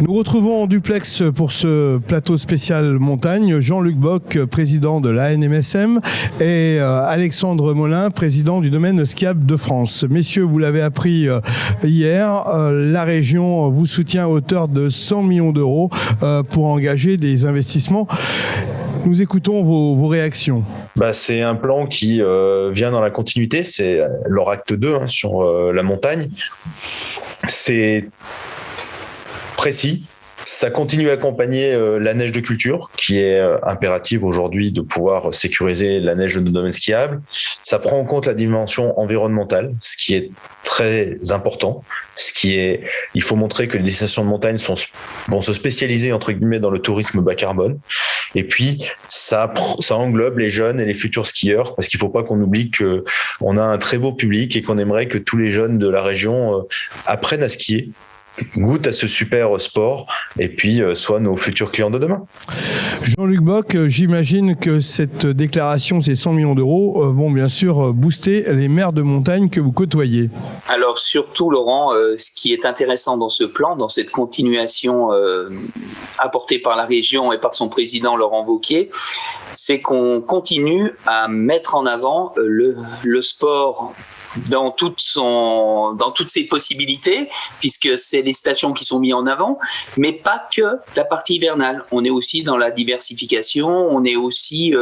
Nous retrouvons en duplex pour ce plateau spécial montagne Jean-Luc Bock, président de l'ANMSM, et Alexandre Molin, président du domaine skiable de France. Messieurs, vous l'avez appris hier, la région vous soutient à hauteur de 100 millions d'euros pour engager des investissements. Nous écoutons vos réactions. C'est un plan qui vient dans la continuité, c'est leur acte 2 sur la montagne. C'est précis. Ça continue à accompagner la neige de culture, qui est impérative aujourd'hui de pouvoir sécuriser la neige de nos domaines skiables. Ça prend en compte la dimension environnementale, ce qui est très important. Il faut montrer que les destinations de montagne vont se spécialiser entre guillemets dans le tourisme bas carbone. Et puis ça englobe les jeunes et les futurs skieurs, parce qu'il ne faut pas qu'on oublie que on a un très beau public et qu'on aimerait que tous les jeunes de la région apprennent à skier, goûtent à ce super sport et puis soient nos futurs clients de demain. Jean-Luc Bock, j'imagine que cette déclaration, ces 100 millions d'euros, vont bien sûr booster les maires de montagne que vous côtoyez. Alors surtout, Laurent, ce qui est intéressant dans ce plan, dans cette continuation apportée par la région et par son président Laurent Wauquiez, c'est qu'on continue à mettre en avant le sport dans toutes ses possibilités, puisque c'est les stations qui sont mises en avant, mais pas que la partie hivernale. On est aussi dans la diversification, on est aussi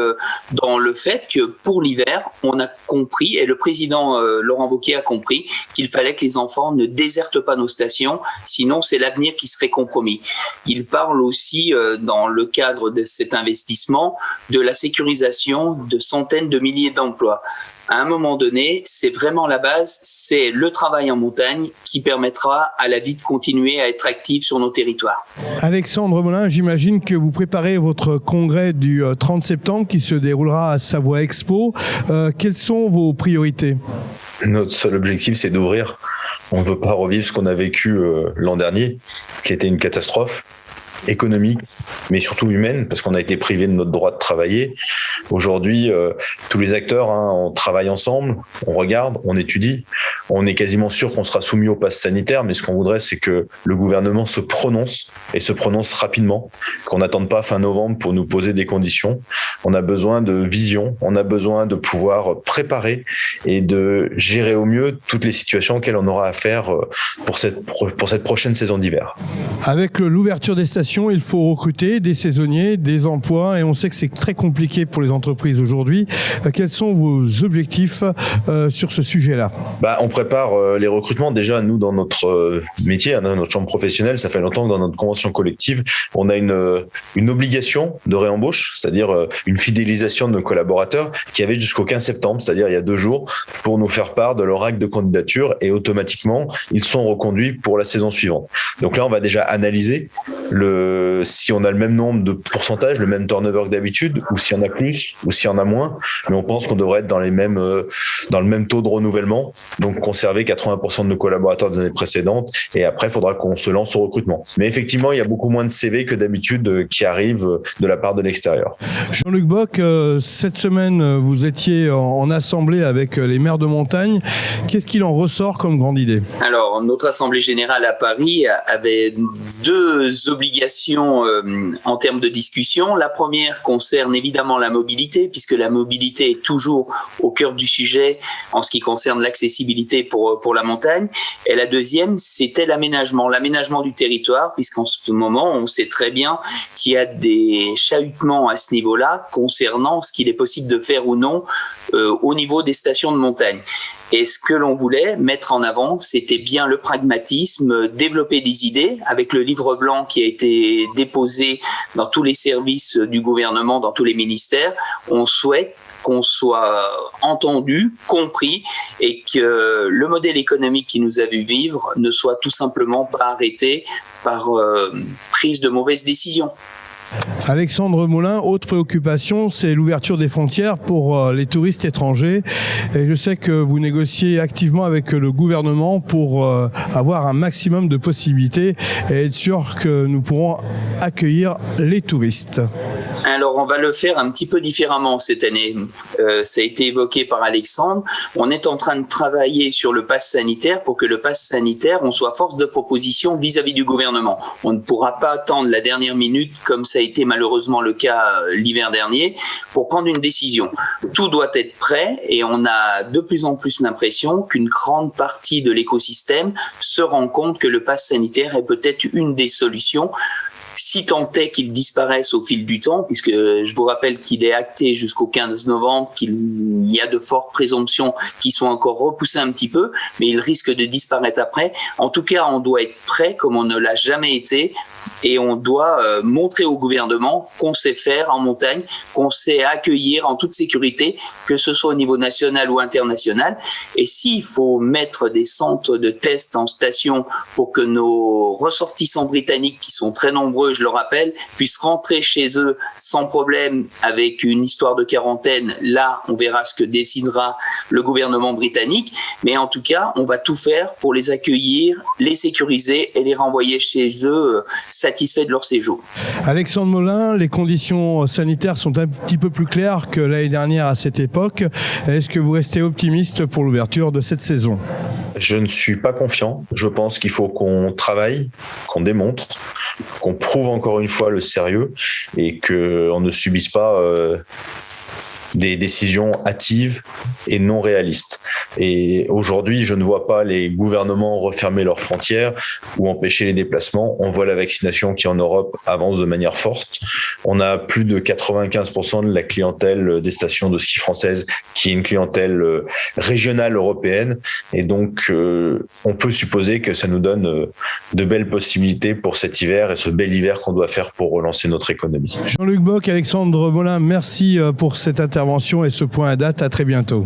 dans le fait que pour l'hiver, on a compris, et le président Laurent Wauquiez a compris, qu'il fallait que les enfants ne désertent pas nos stations, sinon c'est l'avenir qui serait compromis. Il parle aussi, dans le cadre de cet investissement, de la sécurisation de centaines de milliers d'emplois. À un moment donné, c'est vraiment la base, c'est le travail en montagne qui permettra à la vie de continuer à être active sur nos territoires. Alexandre Molin, j'imagine que vous préparez votre congrès du 30 septembre qui se déroulera à Savoie Expo. Quelles sont vos priorités ? Notre seul objectif, c'est d'ouvrir. On ne veut pas revivre ce qu'on a vécu l'an dernier, qui était une catastrophe économique, mais surtout humaine, parce qu'on a été privé de notre droit de travailler. Aujourd'hui, tous les acteurs, on travaille ensemble, on regarde, on étudie. On est quasiment sûr qu'on sera soumis au pass sanitaire, mais ce qu'on voudrait, c'est que le gouvernement se prononce, et se prononce rapidement, qu'on n'attende pas fin novembre pour nous poser des conditions. On a besoin de vision, on a besoin de pouvoir préparer et de gérer au mieux toutes les situations auxquelles on aura à faire pour cette prochaine saison d'hiver. Avec l'ouverture des stations, il faut recruter des saisonniers, des emplois, et on sait que c'est très compliqué pour les entreprises aujourd'hui. Quels sont vos objectifs sur ce sujet-là ? On prépare les recrutements. Déjà, nous, dans notre métier, dans notre chambre professionnelle, ça fait longtemps que dans notre convention collective, on a une obligation de réembauche, c'est-à-dire une fidélisation de nos collaborateurs qui avait jusqu'au 15 septembre, c'est-à-dire il y a 2 jours, pour nous faire part de leur acte de candidature, et automatiquement, ils sont reconduits pour la saison suivante. Donc là, on va déjà analyser si on a le même nombre de pourcentages, le même turnover que d'habitude, ou s'il y en a plus, ou s'il y en a moins, mais on pense qu'on devrait être dans le même taux de renouvellement, donc conserver 80% de nos collaborateurs des années précédentes, et après, il faudra qu'on se lance au recrutement. Mais effectivement, il y a beaucoup moins de CV que d'habitude qui arrivent de la part de l'extérieur. Jean-Luc Bock, cette semaine, vous étiez en assemblée avec les maires de montagne. Qu'est-ce qu'il en ressort comme grande idée ? Alors, notre assemblée générale à Paris avait 2 obligations en termes de discussion. La première concerne évidemment la mobilité, puisque la mobilité est toujours au cœur du sujet en ce qui concerne l'accessibilité pour la montagne. Et la deuxième, c'était l'aménagement du territoire, puisqu'en ce moment, on sait très bien qu'il y a des chahutements à ce niveau-là concernant ce qu'il est possible de faire ou non au niveau des stations de montagne. Et ce que l'on voulait mettre en avant, c'était bien le pragmatisme, développer des idées. Avec le livre blanc qui a été déposé dans tous les services du gouvernement, dans tous les ministères, on souhaite qu'on soit entendu, compris, et que le modèle économique qui nous a vu vivre ne soit tout simplement pas arrêté par prise de mauvaises décisions. Alexandre Molin, autre préoccupation, c'est l'ouverture des frontières pour les touristes étrangers. Et je sais que vous négociez activement avec le gouvernement pour avoir un maximum de possibilités et être sûr que nous pourrons accueillir les touristes. Alors, on va le faire un petit peu différemment cette année. Ça a été évoqué par Alexandre. On est en train de travailler sur le pass sanitaire pour que le pass sanitaire, on soit force de proposition vis-à-vis du gouvernement. On ne pourra pas attendre la dernière minute, comme ça a été malheureusement le cas l'hiver dernier, pour prendre une décision. Tout doit être prêt et on a de plus en plus l'impression qu'une grande partie de l'écosystème se rend compte que le pass sanitaire est peut-être une des solutions, si tant est qu'il disparaisse au fil du temps, puisque je vous rappelle qu'il est acté jusqu'au 15 novembre, qu'il y a de fortes présomptions qui sont encore repoussées un petit peu, mais il risque de disparaître après. En tout cas, on doit être prêt comme on ne l'a jamais été et on doit montrer au gouvernement qu'on sait faire en montagne, qu'on sait accueillir en toute sécurité, que ce soit au niveau national ou international. Et s'il faut mettre des centres de tests en station pour que nos ressortissants britanniques, qui sont très nombreux, je le rappelle, puissent rentrer chez eux sans problème avec une histoire de quarantaine, là, on verra ce que décidera le gouvernement britannique. Mais en tout cas, on va tout faire pour les accueillir, les sécuriser et les renvoyer chez eux satisfaits de leur séjour. Alexandre Molin, les conditions sanitaires sont un petit peu plus claires que l'année dernière à cette époque. Est-ce que vous restez optimiste pour l'ouverture de cette saison ? Je ne suis pas confiant. Je pense qu'il faut qu'on travaille, qu'on démontre, qu'on prouve encore une fois le sérieux et qu'on ne subisse pas des décisions hâtives et non réalistes. Et aujourd'hui, je ne vois pas les gouvernements refermer leurs frontières ou empêcher les déplacements. On voit la vaccination qui en Europe avance de manière forte. On a plus de 95% de la clientèle des stations de ski françaises qui est une clientèle régionale européenne. Et donc, on peut supposer que ça nous donne de belles possibilités pour cet hiver et ce bel hiver qu'on doit faire pour relancer notre économie. Jean-Luc Bock, Alexandre Molin, merci pour cette intervention et ce point à date. À très bientôt.